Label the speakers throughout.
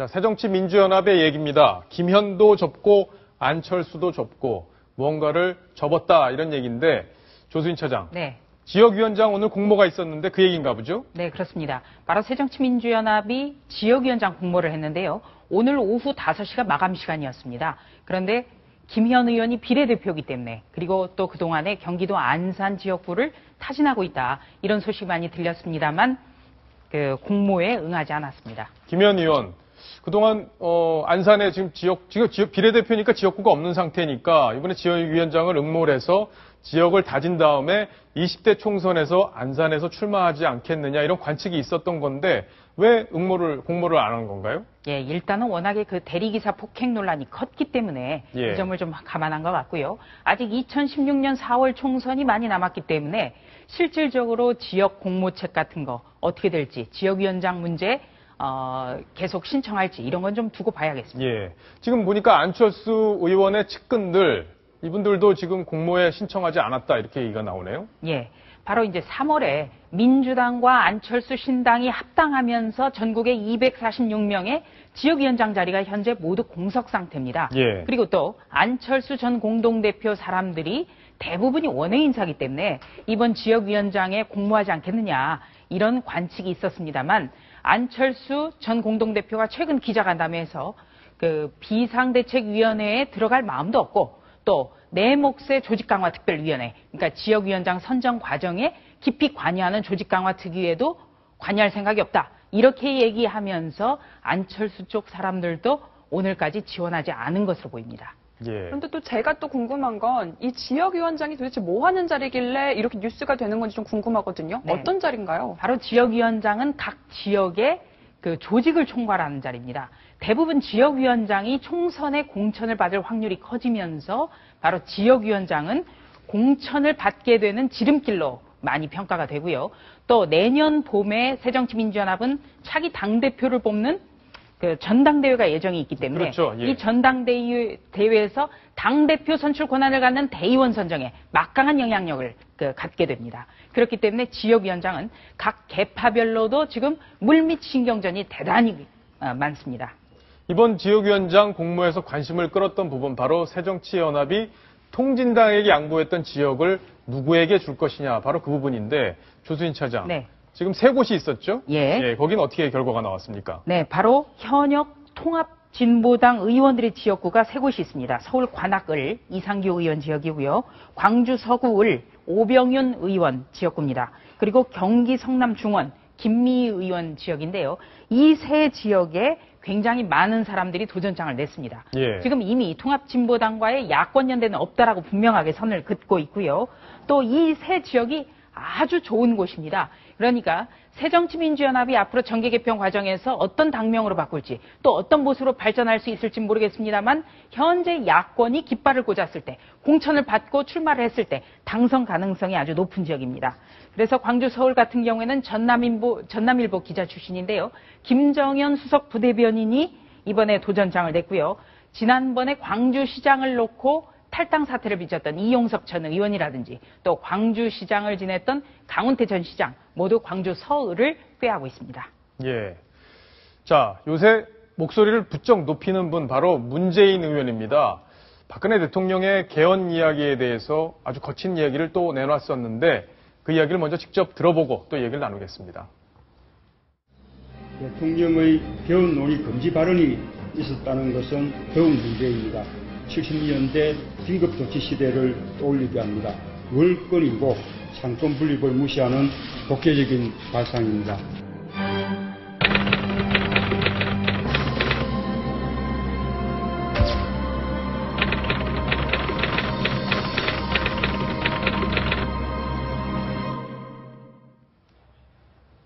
Speaker 1: 자, 새정치민주연합의 얘기입니다. 김현도 접고 안철수도 접고 무언가를 접었다 이런 얘기인데 조수인 차장.
Speaker 2: 네.
Speaker 1: 지역위원장 오늘 공모가 있었는데 그 얘기인가 보죠?
Speaker 2: 네, 그렇습니다. 바로 새정치민주연합이 지역위원장 공모를 했는데요. 오늘 오후 5시가 마감 시간이었습니다. 그런데 김현 의원이 비례대표이기 때문에 그리고 또 그동안에 경기도 안산 지역구를 타진하고 있다. 이런 소식이 많이 들렸습니다만 그 공모에 응하지 않았습니다.
Speaker 1: 김현 의원. 그동안 안산에 지금 지역 비례대표니까 지역구가 없는 상태니까 이번에 지역위원장을 응모를 해서 지역을 다진 다음에 20대 총선에서 안산에서 출마하지 않겠느냐 이런 관측이 있었던 건데 왜 공모를 안 한 건가요?
Speaker 2: 예, 일단은 워낙에 그 대리기사 폭행 논란이 컸기 때문에 이 점을 좀 감안한 것 같고요. 아직 2016년 4월 총선이 많이 남았기 때문에 실질적으로 지역 공모책 같은 거 어떻게 될지 지역위원장 문제 계속 신청할지 이런 건 좀 두고 봐야겠습니다.
Speaker 1: 예. 지금 보니까 안철수 의원의 측근들 이분들도 지금 공모에 신청하지 않았다 이렇게 얘기가 나오네요.
Speaker 2: 예. 바로 이제 3월에 민주당과 안철수 신당이 합당하면서 전국의 246명의 지역위원장 자리가 현재 모두 공석 상태입니다.
Speaker 1: 예.
Speaker 2: 그리고 또 안철수 전 공동대표 사람들이 대부분이 원외 인사기 때문에 이번 지역위원장에 공모하지 않겠느냐 이런 관측이 있었습니다만 안철수 전 공동대표가 최근 기자간담회에서 그 비상대책위원회에 들어갈 마음도 없고 또 내 몫의 조직강화특별위원회, 그러니까 지역위원장 선정 과정에 깊이 관여하는 조직강화특위에도 관여할 생각이 없다. 이렇게 얘기하면서 안철수 쪽 사람들도 오늘까지 지원하지 않은 것으로 보입니다.
Speaker 1: 예.
Speaker 3: 그런데 또 제가 또 궁금한 건 이 지역위원장이 도대체 뭐 하는 자리길래 이렇게 뉴스가 되는 건지 좀 궁금하거든요.
Speaker 2: 네.
Speaker 3: 어떤 자리인가요?
Speaker 2: 바로 지역위원장은 각 지역의 그 조직을 총괄하는 자리입니다. 대부분 지역위원장이 총선에 공천을 받을 확률이 커지면서 바로 지역위원장은 공천을 받게 되는 지름길로 많이 평가가 되고요. 또 내년 봄에 새정치민주연합은 차기 당대표를 뽑는 그 전당대회가 예정이 있기 때문에
Speaker 1: 그렇죠. 예.
Speaker 2: 이 전당대회에서 당대표 선출 권한을 갖는 대의원 선정에 막강한 영향력을 갖게 됩니다. 그렇기 때문에 지역위원장은 각 계파별로도 지금 물밑 신경전이 대단히 많습니다.
Speaker 1: 이번 지역위원장 공모에서 관심을 끌었던 부분 바로 새정치연합이 통진당에게 양보했던 지역을 누구에게 줄 것이냐 바로 그 부분인데 조수인 차장.
Speaker 2: 네.
Speaker 1: 지금 3곳이 있었죠?
Speaker 2: 예.
Speaker 1: 거긴 어떻게 결과가 나왔습니까?
Speaker 2: 네, 바로 현역 통합진보당 의원들의 지역구가 3곳이 있습니다. 서울 관악을 이상규 의원 지역이고요. 광주 서구을 오병윤 의원 지역구입니다. 그리고 경기 성남 중원 김미희 의원 지역인데요. 이 세 지역에 굉장히 많은 사람들이 도전장을 냈습니다.
Speaker 1: 예.
Speaker 2: 지금 이미 통합진보당과의 야권연대는 없다라고 분명하게 선을 긋고 있고요. 또 이 세 지역이 아주 좋은 곳입니다. 그러니까 새정치민주연합이 앞으로 정계 개편 과정에서 어떤 당명으로 바꿀지 또 어떤 모습으로 발전할 수 있을지 모르겠습니다만 현재 야권이 깃발을 꽂았을 때 공천을 받고 출마를 했을 때 당선 가능성이 아주 높은 지역입니다. 그래서 광주 서울 같은 경우에는 전남일보 기자 출신인데요. 김정현 수석 부대변인이 이번에 도전장을 냈고요. 지난번에 광주시장을 놓고 탈당 사태를 빚었던 이용석 전 의원이라든지 또 광주시장을 지냈던 강훈태 전 시장 모두 광주 서울을 꾀하고 있습니다.
Speaker 1: 예. 자, 요새 목소리를 부쩍 높이는 분 바로 문재인 의원입니다. 박근혜 대통령의 개헌 이야기에 대해서 아주 거친 이야기를 또 내놨었는데 그 이야기를 먼저 직접 들어보고 또 얘기를 나누겠습니다.
Speaker 4: 대통령의 개헌 논의 금지 발언이 있었다는 것은 더욱 문제입니다. 70년대 긴급조치 시대를 떠올리게 합니다. 월권이고 상권 분립을 무시하는 독재적인 발상입니다.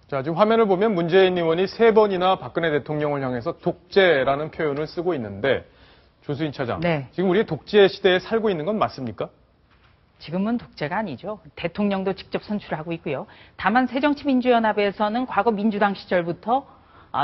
Speaker 1: 자, 지금 화면을 보면 문재인 의원이 3번이나 박근혜 대통령을 향해서 독재라는 표현을 쓰고 있는데 조수인 차장,
Speaker 2: 네.
Speaker 1: 지금 우리 독재 시대에 살고 있는 건 맞습니까?
Speaker 2: 지금은 독재가 아니죠. 대통령도 직접 선출하고 있고요. 다만 새정치민주연합에서는 과거 민주당 시절부터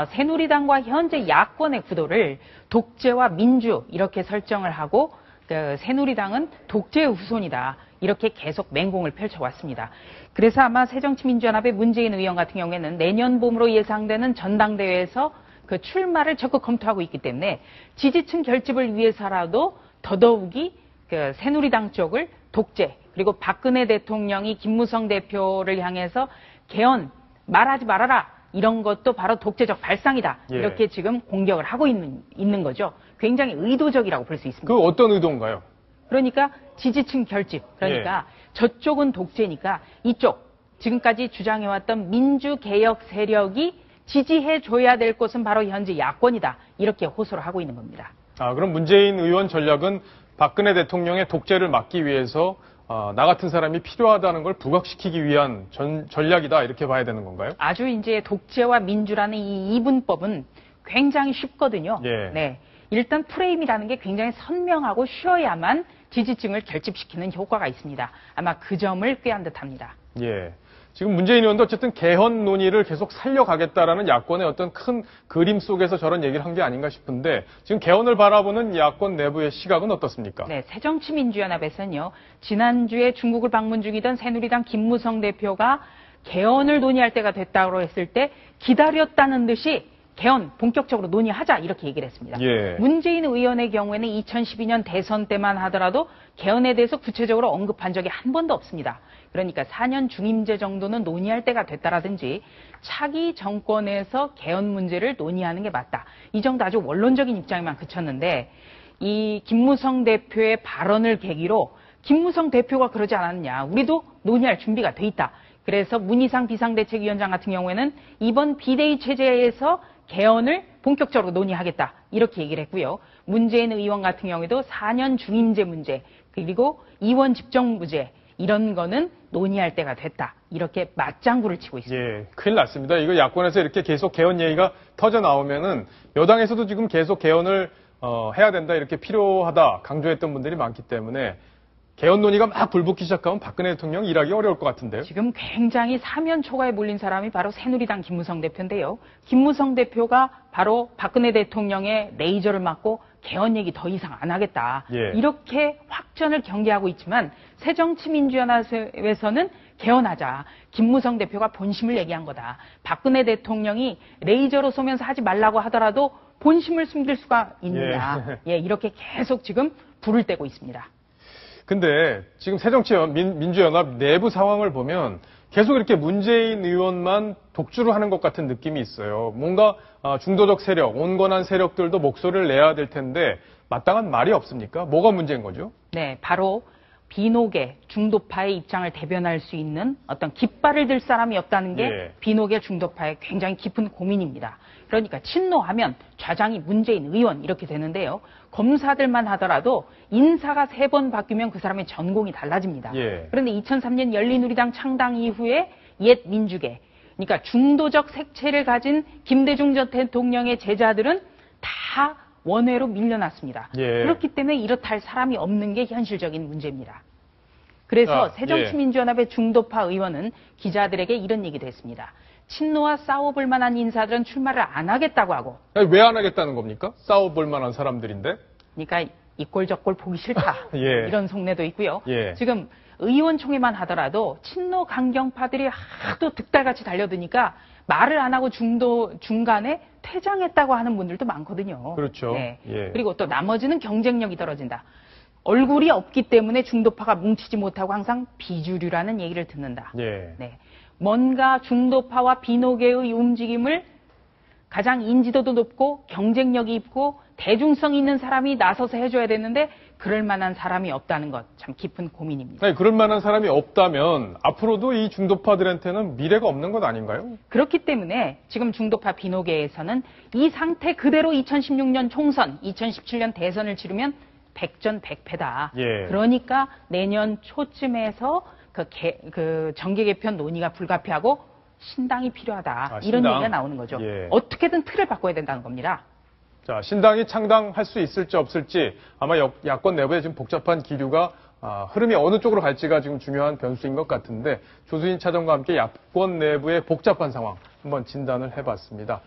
Speaker 2: 새누리당과 현재 야권의 구도를 독재와 민주 이렇게 설정을 하고 새누리당은 독재의 후손이다. 이렇게 계속 맹공을 펼쳐왔습니다. 그래서 아마 새정치민주연합의 문재인 의원 같은 경우에는 내년 봄으로 예상되는 전당대회에서 그 출마를 적극 검토하고 있기 때문에 지지층 결집을 위해서라도 더더욱이 그 새누리당 쪽을 독재, 그리고 박근혜 대통령이 김무성 대표를 향해서 개헌 말하지 말아라, 이런 것도 바로 독재적 발상이다.
Speaker 1: 예.
Speaker 2: 이렇게 지금 공격을 하고 있는 거죠. 굉장히 의도적이라고 볼 수 있습니다.
Speaker 1: 그 어떤 의도인가요?
Speaker 2: 그러니까 지지층 결집. 그러니까 저쪽은 독재니까 이쪽 지금까지 주장해왔던 민주개혁 세력이 지지해줘야 될 곳은 바로 현재 야권이다. 이렇게 호소를 하고 있는 겁니다.
Speaker 1: 아, 그럼 문재인 의원 전략은 박근혜 대통령의 독재를 막기 위해서 나 같은 사람이 필요하다는 걸 부각시키기 위한 전략이다. 이렇게 봐야 되는 건가요?
Speaker 2: 아주 이제 독재와 민주라는 이 이분법은 굉장히 쉽거든요.
Speaker 1: 예.
Speaker 2: 네. 일단 프레임이라는 게 굉장히 선명하고 쉬어야만 지지층을 결집시키는 효과가 있습니다. 아마 그 점을 꾀한 듯합니다.
Speaker 1: 예. 지금 문재인 의원도 어쨌든 개헌 논의를 계속 살려가겠다라는 야권의 어떤 큰 그림 속에서 저런 얘기를 한 게 아닌가 싶은데 지금 개헌을 바라보는 야권 내부의 시각은 어떻습니까?
Speaker 2: 네, 새정치민주연합에서는요. 지난주에 중국을 방문 중이던 새누리당 김무성 대표가 개헌을 논의할 때가 됐다고 했을 때 기다렸다는 듯이 개헌 본격적으로 논의하자 이렇게 얘기를 했습니다.
Speaker 1: 예.
Speaker 2: 문재인 의원의 경우에는 2012년 대선 때만 하더라도 개헌에 대해서 구체적으로 언급한 적이 한 번도 없습니다. 그러니까 4년 중임제 정도는 논의할 때가 됐다라든지 차기 정권에서 개헌 문제를 논의하는 게 맞다. 이 정도 아주 원론적인 입장에만 그쳤는데 이 김무성 대표의 발언을 계기로 김무성 대표가 그러지 않았냐. 우리도 논의할 준비가 돼 있다. 그래서 문희상 비상대책위원장 같은 경우에는 이번 비대위 체제에서 개헌을 본격적으로 논의하겠다. 이렇게 얘기를 했고요. 문재인 의원 같은 경우에도 4년 중임제 문제 그리고 이원 집정부제 이런 거는 논의할 때가 됐다. 이렇게 맞장구를 치고 있습니다.
Speaker 1: 예, 큰일 났습니다. 이거 야권에서 이렇게 계속 개헌 얘기가 터져 나오면은 여당에서도 지금 계속 개헌을 해야 된다, 이렇게 필요하다 강조했던 분들이 많기 때문에 개헌 논의가 막 불붙기 시작하면 박근혜 대통령 일하기 어려울 것 같은데요.
Speaker 2: 지금 굉장히 사면 초가에 몰린 사람이 바로 새누리당 김무성 대표인데요. 김무성 대표가 바로 박근혜 대통령의 레이저를 맞고 개헌 얘기 더 이상 안 하겠다.
Speaker 1: 예.
Speaker 2: 이렇게 확전을 경계하고 있지만 새정치민주연합에서는 개헌하자. 김무성 대표가 본심을 얘기한 거다. 박근혜 대통령이 레이저로 쏘면서 하지 말라고 하더라도 본심을 숨길 수가 있느냐. 예, 이렇게 계속 지금 불을 떼고 있습니다.
Speaker 1: 근데 지금 새정치민주연합 내부 상황을 보면 계속 이렇게 문재인 의원만 독주를 하는 것 같은 느낌이 있어요. 뭔가 중도적 세력, 온건한 세력들도 목소리를 내야 될 텐데 마땅한 말이 없습니까? 뭐가 문제인 거죠?
Speaker 2: 네, 바로 비노계, 중도파의 입장을 대변할 수 있는 어떤 깃발을 들 사람이 없다는 게
Speaker 1: 예.
Speaker 2: 비노계 중도파의 굉장히 깊은 고민입니다. 그러니까 친노하면 좌장이 문재인 의원 이렇게 되는데요. 검사들만 하더라도 인사가 3번 바뀌면 그 사람의 전공이 달라집니다.
Speaker 1: 예.
Speaker 2: 그런데 2003년 열린우리당 창당 이후에 옛 민주계, 그러니까 중도적 색채를 가진 김대중 전 대통령의 제자들은 다 원외로 밀려났습니다.
Speaker 1: 예.
Speaker 2: 그렇기 때문에 이렇다 할 사람이 없는 게 현실적인 문제입니다. 그래서 새정치민주연합의 중도파 의원은 기자들에게 이런 얘기도 했습니다. 친노와 싸워볼 만한 인사들은 출마를 안 하겠다고 하고.
Speaker 1: 왜 안 하겠다는 겁니까? 싸워볼 만한 사람들인데.
Speaker 2: 그러니까 이 꼴 저 꼴 보기 싫다.
Speaker 1: 예.
Speaker 2: 이런 속내도 있고요.
Speaker 1: 예.
Speaker 2: 지금 의원총회만 하더라도 친노 강경파들이 하도 득달같이 달려드니까 말을 안 하고 중간에 퇴장했다고 하는 분들도 많거든요.
Speaker 1: 그렇죠.
Speaker 2: 네.
Speaker 1: 예.
Speaker 2: 그리고 또 나머지는 경쟁력이 떨어진다. 얼굴이 없기 때문에 중도파가 뭉치지 못하고 항상 비주류라는 얘기를 듣는다.
Speaker 1: 예.
Speaker 2: 네. 뭔가 중도파와 비노계의 움직임을 가장 인지도도 높고 경쟁력이 있고 대중성 있는 사람이 나서서 해줘야 되는데 그럴 만한 사람이 없다는 것 참 깊은 고민입니다.
Speaker 1: 아니, 그럴 만한 사람이 없다면 앞으로도 이 중도파들한테는 미래가 없는 것 아닌가요?
Speaker 2: 그렇기 때문에 지금 중도파 비노계에서는 이 상태 그대로 2016년 총선, 2017년 대선을 치르면 백전백패다.
Speaker 1: 예.
Speaker 2: 그러니까 내년 초쯤에서 그 정계 개편 논의가 불가피하고 신당이 필요하다. 이런
Speaker 1: 신당.
Speaker 2: 얘기가 나오는 거죠.
Speaker 1: 예.
Speaker 2: 어떻게든 틀을 바꿔야 된다는 겁니다.
Speaker 1: 자, 신당이 창당할 수 있을지 없을지 아마 야권 내부에 지금 복잡한 기류가 흐름이 어느 쪽으로 갈지가 지금 중요한 변수인 것 같은데 조수진 차장과 함께 야권 내부의 복잡한 상황 한번 진단을 해봤습니다.